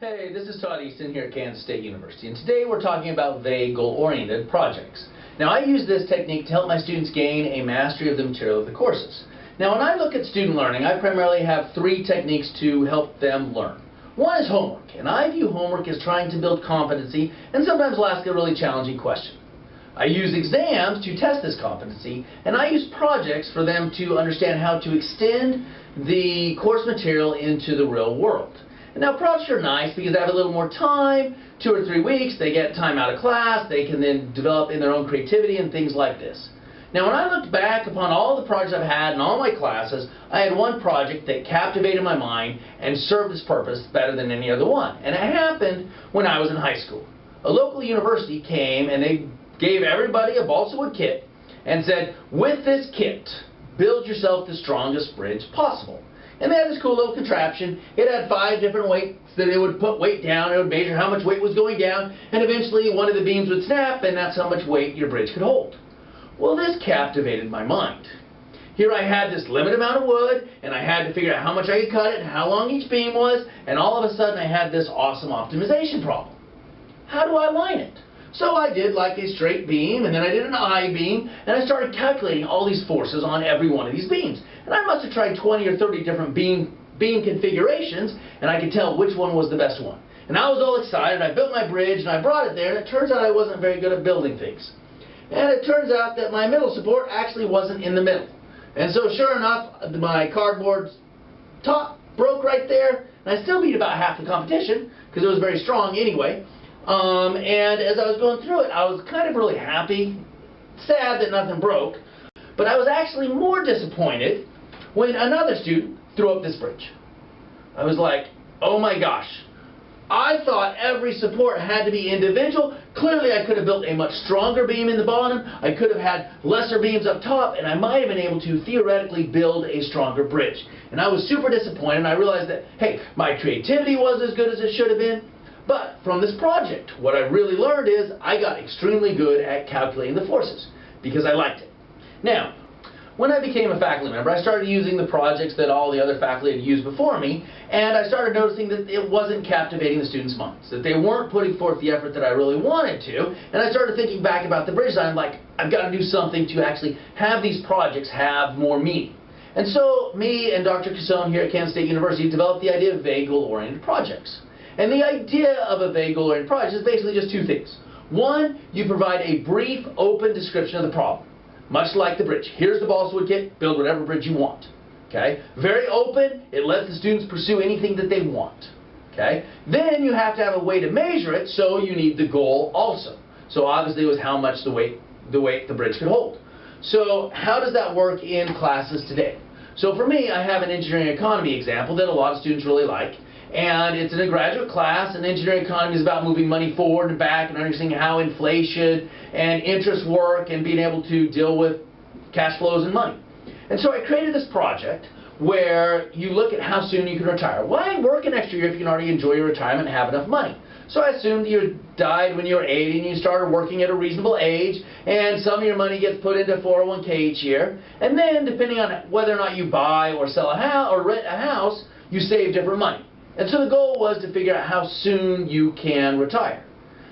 Hey, this is Todd Easton here at Kansas State University, and today we're talking about vague goal-oriented projects. Now, I use this technique to help my students gain a mastery of the material of the courses. Now, when I look at student learning, I primarily have three techniques to help them learn. One is homework, and I view homework as trying to build competency, and sometimes will ask a really challenging question. I use exams to test this competency, and I use projects for them to understand how to extend the course material into the real world. And now projects are nice because they have a little more time, 2 or 3 weeks, they get time out of class, they can then develop in their own creativity and things like this. Now when I looked back upon all the projects I've had in all my classes, I had one project that captivated my mind and served its purpose better than any other one. And it happened when I was in high school. A local university came and they gave everybody a balsa wood kit and said, with this kit, build yourself the strongest bridge possible. And they had this cool little contraption. It had 5 different weights that it would put weight down. It would measure how much weight was going down. And eventually one of the beams would snap, and that's how much weight your bridge could hold. Well, this captivated my mind. Here I had this limited amount of wood, and I had to figure out how much I could cut it and how long each beam was. And all of a sudden I had this awesome optimization problem. How do I line it? So I did like a straight beam, and then I did an I-beam, and I started calculating all these forces on every one of these beams. And I must have tried 20 or 30 different beam configurations, and I could tell which one was the best one. And I was all excited. I built my bridge, and I brought it there, and it turns out I wasn't very good at building things. And it turns out that my middle support actually wasn't in the middle. And so sure enough, my cardboard top broke right there, and I still beat about half the competition, because it was very strong anyway. And as I was going through it, I was kind of really happy, sad that nothing broke, but I was actually more disappointed when another student threw up this bridge. I was like, oh my gosh, I thought every support had to be individual. Clearly I could have built a much stronger beam in the bottom, I could have had lesser beams up top, and I might have been able to theoretically build a stronger bridge. And I was super disappointed, and I realized that, hey, my creativity wasn't as good as it should have been. But from this project, what I really learned is I got extremely good at calculating the forces because I liked it. Now, when I became a faculty member, I started using the projects that all the other faculty had used before me, and I started noticing that it wasn't captivating the students' minds, that they weren't putting forth the effort that I really wanted to, and I started thinking back about the bridge design. I'm like, I've got to do something to actually have these projects have more meaning. And so me and Dr. Casone here at Kansas State University developed the idea of vague goal-oriented projects. And the idea of a vague goal-oriented project is basically just 2 things. One, you provide a brief, open description of the problem, much like the bridge. Here's the balsa wood kit, build whatever bridge you want. Okay? Very open, it lets the students pursue anything that they want. Okay? Then you have to have a way to measure it, so you need the goal also. So obviously it was how much the weight the bridge could hold. So how does that work in classes today? So for me, I have an engineering economy example that a lot of students really like. And it's in a graduate class, and engineering economy is about moving money forward and back and understanding how inflation and interest work and being able to deal with cash flows and money. And so I created this project where you look at how soon you can retire. Why work an extra year if you can already enjoy your retirement and have enough money? So I assumed you died when you were 80 and you started working at a reasonable age, and some of your money gets put into 401k each year. And then, depending on whether or not you buy or sell a house or rent a house, you save different money. And so the goal was to figure out how soon you can retire.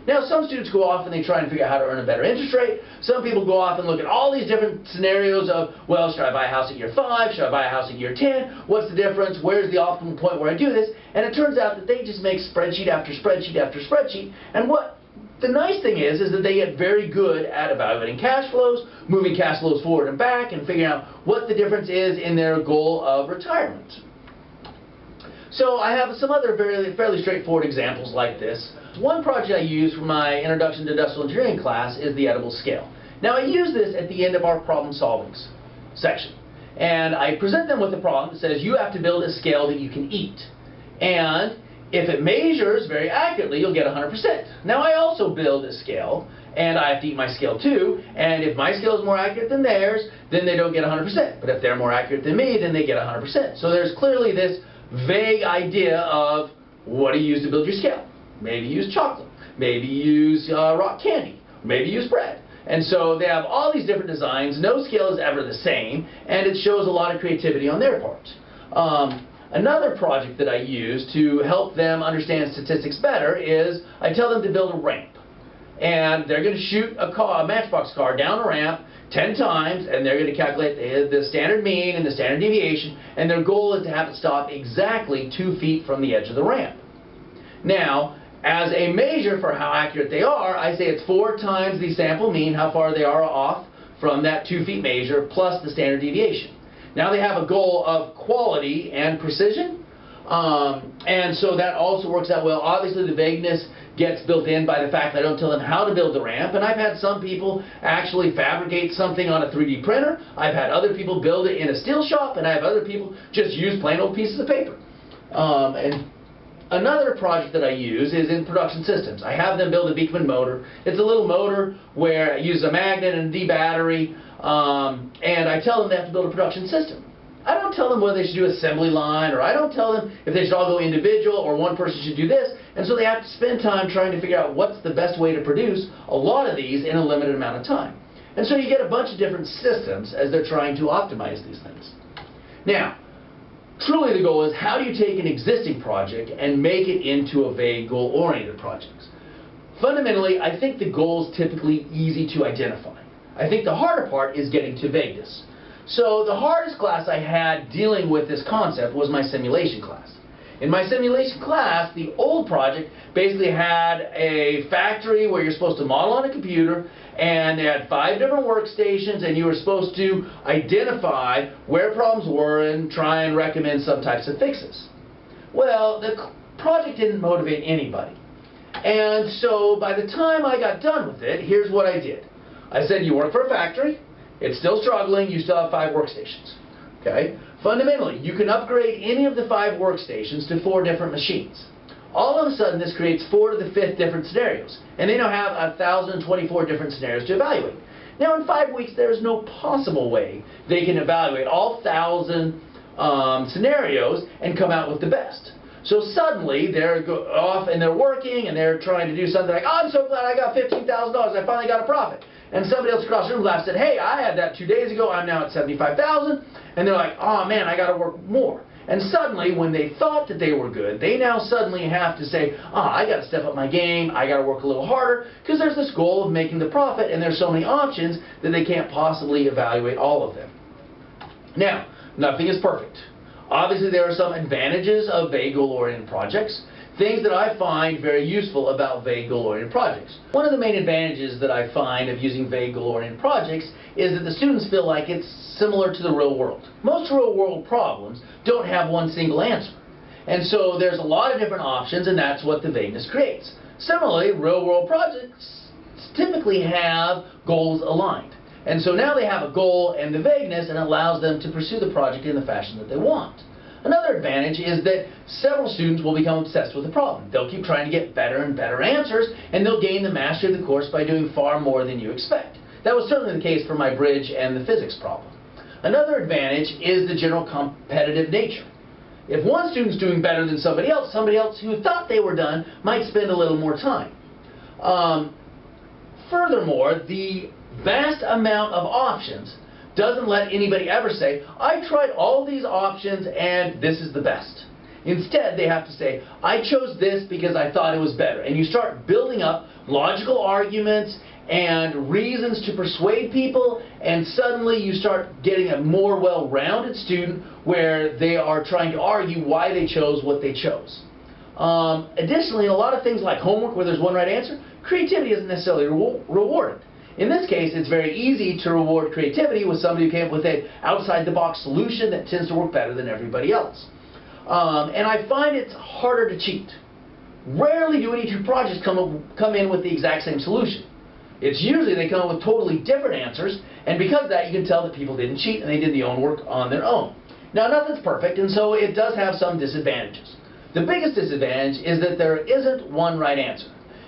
Now some students go off and they try and figure out how to earn a better interest rate. Some people go off and look at all these different scenarios of, well, should I buy a house at year 5? Should I buy a house at year 10? What's the difference? Where's the optimal point where I do this? And it turns out that they just make spreadsheet after spreadsheet after spreadsheet. And what the nice thing is that they get very good at evaluating cash flows, moving cash flows forward and back, and figuring out what the difference is in their goal of retirement. So I have some other fairly straightforward examples like this. One project I use for my Introduction to Industrial Engineering class is the edible scale. Now I use this at the end of our problem solving section. And I present them with a problem that says you have to build a scale that you can eat. And if it measures very accurately, you'll get 100%. Now I also build a scale, and I have to eat my scale too, and if my scale is more accurate than theirs, then they don't get 100%. But if they're more accurate than me, then they get 100%. So there's clearly this vague idea of what do you use to build your scale. Maybe use chocolate, maybe use rock candy, maybe use bread. And so they have all these different designs. No scale is ever the same, and it shows a lot of creativity on their part. Another project that I use to help them understand statistics better is I tell them to build a ramp. And they're going to shoot a matchbox car down a ramp 10 times, and they're going to calculate the standard mean and the standard deviation, and their goal is to have it stop exactly 2 feet from the edge of the ramp. Now, as a measure for how accurate they are, I say it's 4 times the sample mean, how far they are off from that 2 feet measure, plus the standard deviation. Now they have a goal of quality and precision, and so that also works out well. Obviously the vagueness gets built in by the fact that I don't tell them how to build the ramp, and I've had some people actually fabricate something on a 3D printer. I've had other people build it in a steel shop, and I have other people just use plain old pieces of paper. And another project that I use is in production systems. I have them build a Beekman motor. It's a little motor where it uses a magnet and a D battery, and I tell them they have to build a production system. I don't tell them whether they should do assembly line, or I don't tell them if they should all go individual or one person should do this, and so they have to spend time trying to figure out what's the best way to produce a lot of these in a limited amount of time. And so you get a bunch of different systems as they're trying to optimize these things. Now, truly the goal is how do you take an existing project and make it into a vague goal-oriented project? Fundamentally, I think the goal is typically easy to identify. I think the harder part is getting to vagueness. So the hardest class I had dealing with this concept was my simulation class. In my simulation class, the old project basically had a factory where you're supposed to model on a computer, and they had 5 different workstations, and you were supposed to identify where problems were and try and recommend some types of fixes. Well, the project didn't motivate anybody. And so by the time I got done with it, here's what I did. I said, you work for a factory, it's still struggling, you still have 5 workstations. Okay? Fundamentally, you can upgrade any of the 5 workstations to 4 different machines. All of a sudden, this creates 4 to the 5th different scenarios. And they now have 1,024 different scenarios to evaluate. Now, in 5 weeks, there is no possible way they can evaluate all 1,000 scenarios and come out with the best. So suddenly, they're off and they're working and they're trying to do something like, oh, I'm so glad I got $15,000, I finally got a profit. And somebody else across the room laughed and said, hey, I had that 2 days ago, I'm now at $75,000. And they're like, oh man, I got to work more. And suddenly, when they thought that they were good, they now suddenly have to say, I got to step up my game, I got to work a little harder, because there's this goal of making the profit, and there's so many options that they can't possibly evaluate all of them. Now, nothing is perfect. Obviously, there are some advantages of vague goal-oriented projects, things that I find very useful about vague goal-oriented projects. One of the main advantages that I find of using vague goal-oriented projects is that the students feel like it's similar to the real world. Most real world problems don't have one single answer. And so there's a lot of different options, and that's what the vagueness creates. Similarly, real world projects typically have goals aligned. And so now they have a goal and the vagueness, and it allows them to pursue the project in the fashion that they want. Another advantage is that several students will become obsessed with the problem. They'll keep trying to get better and better answers, and they'll gain the mastery of the course by doing far more than you expect. That was certainly the case for my bridge and the physics problem. Another advantage is the general competitive nature. If one student's doing better than somebody else who thought they were done might spend a little more time. Furthermore, the vast amount of options doesn't let anybody ever say, I tried all these options and this is the best. Instead, they have to say, I chose this because I thought it was better. And you start building up logical arguments and reasons to persuade people, and suddenly you start getting a more well-rounded student where they are trying to argue why they chose what they chose. Additionally, in a lot of things like homework where there's one right answer, creativity isn't necessarily rewarded. In this case, it's very easy to reward creativity with somebody who came up with an outside-the-box solution that tends to work better than everybody else. And I find it's harder to cheat. Rarely do any 2 projects come in with the exact same solution. It's usually they come up with totally different answers, and because of that, you can tell that people didn't cheat and they did the own work on their own. Now, nothing's perfect, and so it does have some disadvantages. The biggest disadvantage is that there isn't one right answer.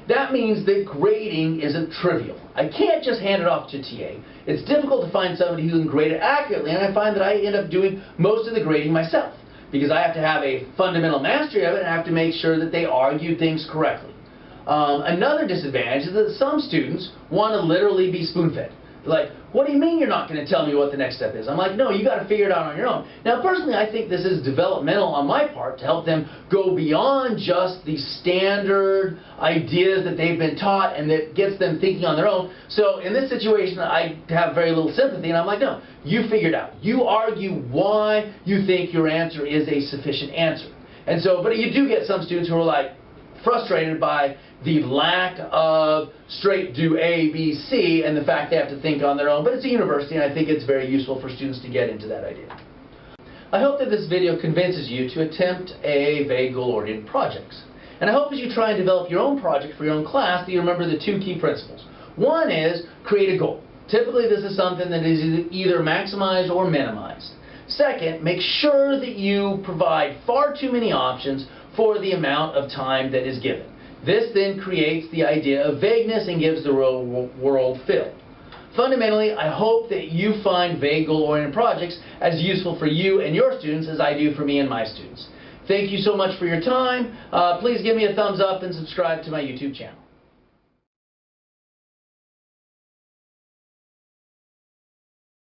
That means that grading isn't trivial. I can't just hand it off to TA. It's difficult to find somebody who can grade it accurately, and I find that I end up doing most of the grading myself, because I have to have a fundamental mastery of it and I have to make sure that they argue things correctly. Another disadvantage is that some students want to literally be spoon-fed. Like, what do you mean you're not going to tell me what the next step is? I'm like, no, you got to figure it out on your own. Now, personally, I think this is developmental on my part to help them go beyond just the standard ideas that they've been taught and that gets them thinking on their own. So in this situation, I have very little sympathy, and I'm like, no, you figure it out. You argue why you think your answer is a sufficient answer. And so, but you do get some students who are like frustrated by the lack of straight do A, B, C, and the fact they have to think on their own. But it's a university, and I think it's very useful for students to get into that idea. I hope that this video convinces you to attempt a vague goal-oriented projects. And I hope as you try and develop your own project for your own class that you remember the two key principles. One is create a goal. Typically this is something that is either maximized or minimized. Second, make sure that you provide far too many options for the amount of time that is given. This then creates the idea of vagueness and gives the world fill. Fundamentally, I hope that you find vague goal-oriented projects as useful for you and your students as I do for me and my students. Thank you so much for your time. Please give me a thumbs up and subscribe to my YouTube channel.